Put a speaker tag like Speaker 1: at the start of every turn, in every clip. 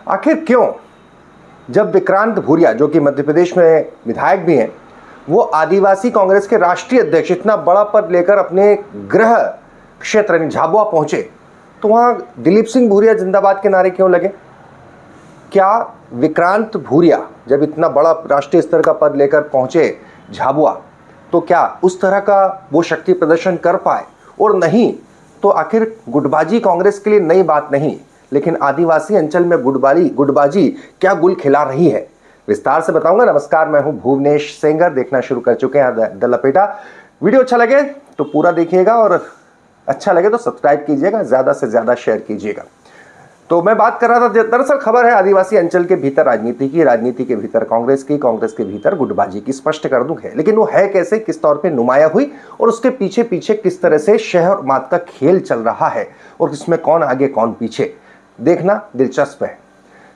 Speaker 1: आखिर क्यों? जब विक्रांत भूरिया, जो कि मध्य प्रदेश में विधायक भी हैं, वो आदिवासी कांग्रेस के राष्ट्रीय अध्यक्ष इतना बड़ा पद लेकर अपने गृह क्षेत्र यानी झाबुआ पहुंचे, तो वहां दिलीप सिंह भूरिया जिंदाबाद के नारे क्यों लगे? क्या विक्रांत भूरिया जब इतना बड़ा राष्ट्रीय स्तर का पद लेकर पहुंचे झाबुआ, तो क्या उस तरह का वो शक्ति प्रदर्शन कर पाए? और नहीं तो आखिर गुटबाजी कांग्रेस के लिए नई बात नहीं, लेकिन आदिवासी अंचल में गुटबाजी क्या गुल खिला रही है, विस्तार से बताऊंगा। नमस्कार, मैं हूं भुवनेश सेंगर। देखना शुरू कर चुके हैं द लपेटा। वीडियो अच्छा लगे तो पूरा देखिएगा और अच्छा लगे तो सब्सक्राइब कीजिएगा, ज्यादा से ज्यादा शेयर कीजिएगा। तो मैं बात कर रहा था, दरअसल खबर है आदिवासी अंचल के भीतर राजनीति की, राजनीति के भीतर कांग्रेस की, कांग्रेस के भीतर गुटबाजी की। स्पष्ट कर दूं है, लेकिन वो है कैसे, किस तौर पे नुमाया हुई और उसके पीछे पीछे किस तरह से शहर मात का खेल चल रहा है और इसमें कौन आगे कौन पीछे, देखना दिलचस्प है।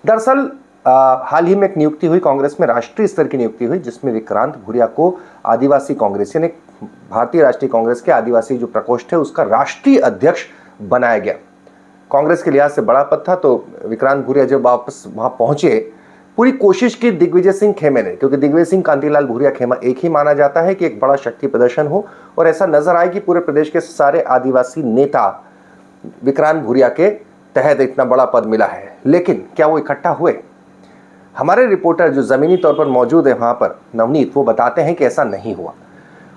Speaker 1: दरअसल हाल ही में एक नियुक्ति हुई कांग्रेस में, राष्ट्रीय स्तर की नियुक्ति हुई, जिसमें विक्रांत भूरिया को आदिवासी कांग्रेस यानी भारतीय राष्ट्रीय कांग्रेस के आदिवासी जो प्रकोष्ठ है उसका राष्ट्रीय अध्यक्ष बनाया गया। कांग्रेस के लिहाज से बड़ा पद था। तो विक्रांत भूरिया जब वापस वहां पहुंचे, पूरी कोशिश की दिग्विजय सिंह खेमे ने, क्योंकि दिग्विजय सिंह कांतिलाल भूरिया खेमा एक ही माना जाता है कि एक बड़ा शक्ति प्रदर्शन हो और ऐसा नजर आए कि पूरे प्रदेश के सारे आदिवासी नेता विक्रांत भूरिया के तहत इतना बड़ा पद मिला है। लेकिन क्या वो इकट्ठा हुए? हमारे रिपोर्टर जो जमीनी तौर पर मौजूद है वहां पर, नवनीत, वो बताते हैं कि ऐसा नहीं हुआ।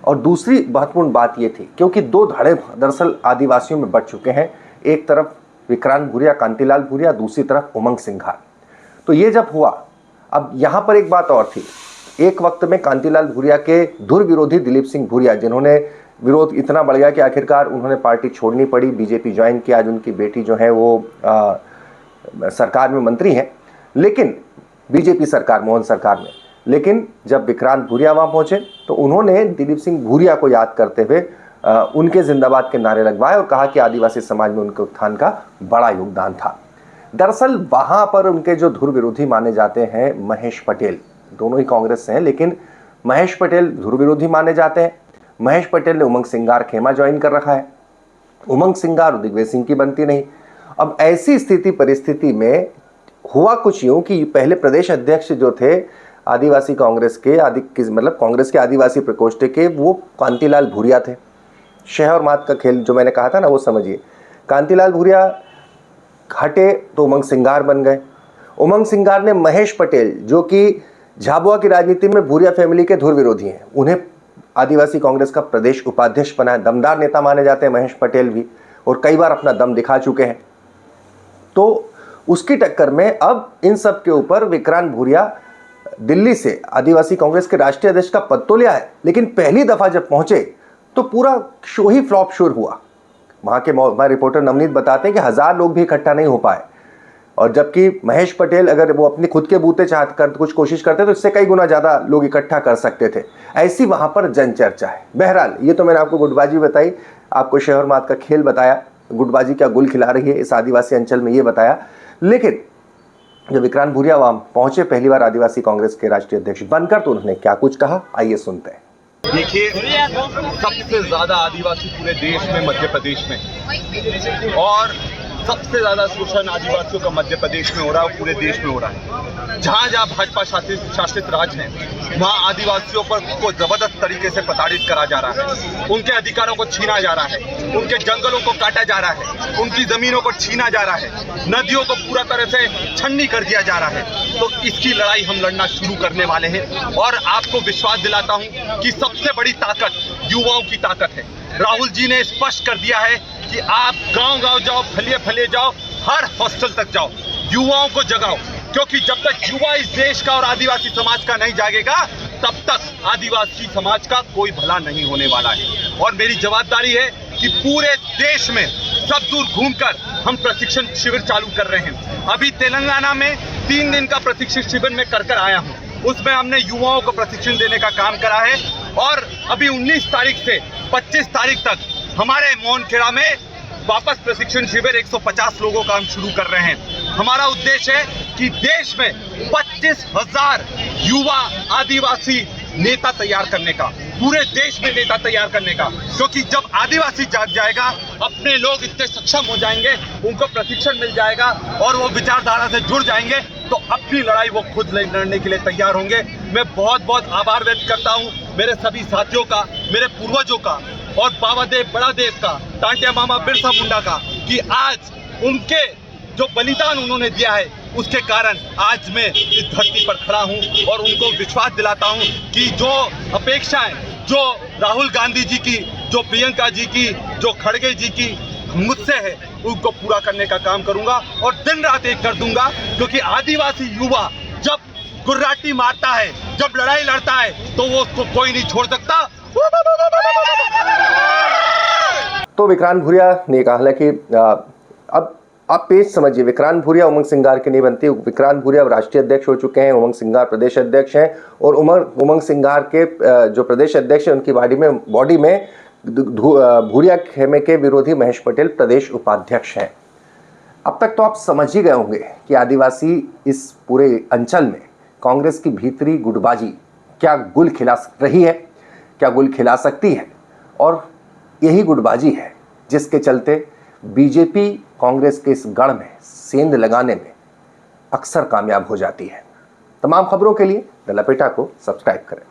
Speaker 1: और दूसरी महत्वपूर्ण बात ये थी, क्योंकि दो धड़े दरअसल आदिवासियों में बढ़ चुके हैं, एक तरफ विक्रांत भूरिया, कांतिलाल भूरिया, दूसरी तरफ उमंग सिंघार। तो ये जब हुआ, अब यहां पर एक बात और थी, एक वक्त में कांतिलाल भूरिया के धुर विरोधी दिलीप सिंह भूरिया, जिन्होंने विरोध इतना बढ़ गया कि आखिरकार उन्होंने पार्टी छोड़नी पड़ी, बीजेपी ज्वाइन किया। आज उनकी बेटी जो है वो सरकार में मंत्री हैं, लेकिन बीजेपी सरकार, मोहन सरकार में। लेकिन जब विक्रांत भूरिया वहां पहुंचे तो उन्होंने दिलीप सिंह भूरिया को याद करते हुए उनके जिंदाबाद के नारे लगवाए और कहा कि आदिवासी समाज में उनके उत्थान का बड़ा योगदान था। दरअसल वहां पर उनके जो धुर विरोधी माने जाते हैं महेश पटेल, दोनों ही कांग्रेस से हैं, लेकिन महेश पटेल धुर विरोधी माने जाते हैं। महेश पटेल ने उमंग सिंघार खेमा ज्वाइन कर रखा है। उमंग सिंघार और दिग्विजय सिंह की बनती नहीं। अब ऐसी स्थिति परिस्थिति में हुआ कुछ यूं कि पहले प्रदेश अध्यक्ष जो थे आदिवासी कांग्रेस के, मतलब कांग्रेस के आदिवासी प्रकोष्ठ के, वो कांतिलाल भूरिया थे। शहर मात का खेल जो मैंने कहा था ना, वो समझिए। कांतिलाल भूरिया हटे तो उमंग सिंघार बन गए। उमंग सिंघार ने महेश पटेल, जो कि झाबुआ की राजनीति में भूरिया फैमिली के धुर विरोधी हैं, उन्हें आदिवासी कांग्रेस का प्रदेश उपाध्यक्ष बनाया। दमदार नेता माने जाते हैं महेश पटेल भी, और कई बार अपना दम दिखा चुके हैं। तो उसकी टक्कर में अब इन सब के ऊपर विक्रांत भूरिया दिल्ली से आदिवासी कांग्रेस के राष्ट्रीय अध्यक्ष का पद तो लिया है, लेकिन पहली दफा जब पहुंचे तो पूरा शो ही फ्लॉप शुरू हुआ। वहां के हमारे रिपोर्टर नवनीत बताते हैं कि 1000 लोग भी इकट्ठा नहीं हो पाए, और जबकि महेश पटेल अगर वो अपने खुद के बूते चाहत कर कुछ कोशिश करते तो इससे कई गुना ज्यादा लोग इकट्ठा कर सकते थे। ऐसी वहां पर जन चर्चा है। बहरहाल, ये तो मैंने आपको गुटबाजी बताई, आपको शहर मात का खेल बताया, गुटबाजी क्या गुल खिला रही है इस आदिवासी अंचल में, ये बताया। लेकिन जब विक्रांत भूरिया वहां पहुंचे पहली बार आदिवासी कांग्रेस के राष्ट्रीय अध्यक्ष बनकर, तो उन्होंने क्या कुछ कहा, आइए सुनते हैं।
Speaker 2: देखिए, सबसे ज्यादा आदिवासी पूरे देश में मध्य प्रदेश में, और सबसे ज्यादा शोषण आदिवासियों का मध्य प्रदेश में हो रहा है और पूरे देश में हो रहा है। जहां जहां भाजपा शासित राज्य हैं, वहां आदिवासियों पर को जबरदस्त तरीके से प्रताड़ित करा जा रहा है, उनके अधिकारों को छीना जा रहा है, उनके जंगलों को काटा जा रहा है, उनकी जमीनों को छीना जा रहा है, नदियों को पूरा तरह से छन्नी कर दिया जा रहा है। तो इसकी लड़ाई हम लड़ना शुरू करने वाले हैं, और आपको विश्वास दिलाता हूं कि सबसे बड़ी ताकत युवाओं की ताकत है। राहुल जी ने स्पष्ट कर दिया है कि आप गांव-गांव जाओ, फलिए जाओ, हर हॉस्टल तक जाओ, युवाओं को जगाओ, क्योंकि जब तक युवा इस देश का और आदिवासी समाज का नहीं जागेगा, तब तक आदिवासी समाज का कोई भला नहीं होने वाला है। और मेरी जवाबदारी है कि पूरे देश में सब दूर घूमकर हम प्रशिक्षण शिविर चालू कर रहे हैं। अभी तेलंगाना में 3 दिन का प्रशिक्षण शिविर में कर आया हूँ। उसमें हमने युवाओं को प्रशिक्षण देने का काम करा है, और अभी 19 तारीख से 25 तारीख तक हमारे मोहनखेड़ा में वापस प्रशिक्षण शिविर 150 लोगों का हम शुरू कर रहे हैं। हमारा उद्देश्य है कि देश में 25,000 युवा आदिवासी नेता तैयार करने का। पूरे देश में नेता तैयार करने का, क्योंकि जब आदिवासी जाग जाएगा, अपने लोग इतने सक्षम हो जाएंगे, उनको प्रशिक्षण मिल जाएगा और वो विचारधारा से जुड़ जाएंगे, तो अपनी लड़ाई वो खुद लड़ने के लिए तैयार होंगे। मैं बहुत बहुत आभार व्यक्त करता हूँ मेरे सभी साथियों का, मेरे पूर्वजों का और बाबा देव बड़ा देव का, टांटिया मामा बिरसा मुंडा का, कि आज उनके जो बलिदान उन्होंने दिया है उसके कारण आज मैं इस धरती पर खड़ा हूं और उनको विश्वास दिलाता हूं कि जो अपेक्षाएं जो राहुल गांधी जी की, जो प्रियंका जी की, जो खड़गे जी की मुझसे है, उनको पूरा करने का काम करूंगा और दिन रात एक कर दूंगा, क्योंकि आदिवासी युवा जब गुर्राटी मारता है, जब लड़ाई लड़ता है, तो वो उसको कोई नहीं छोड़ सकता।
Speaker 1: तो विक्रांत भूरिया ने कहा कि अब आप पेज समझिए, विक्रांत भूरिया उमंग सिंगार की नहीं बनती। विक्रांत भूरिया अब राष्ट्रीय अध्यक्ष हो चुके हैं, उमंग सिंगार प्रदेश अध्यक्ष हैं और उमंग सिंगार के जो प्रदेश अध्यक्ष हैं उनकी बॉडी में भूरिया खेमे के विरोधी महेश पटेल प्रदेश उपाध्यक्ष हैं। अब तक तो आप समझ ही गए होंगे कि आदिवासी इस पूरे अंचल में कांग्रेस की भीतरी गुटबाजी क्या गुल खिला रही है, क्या गुल खिला सकती है, और यही गुटबाजी है जिसके चलते बीजेपी कांग्रेस के इस गढ़ में सेंध लगाने में अक्सर कामयाब हो जाती है। तमाम खबरों के लिए द लपेटा को सब्सक्राइब करें।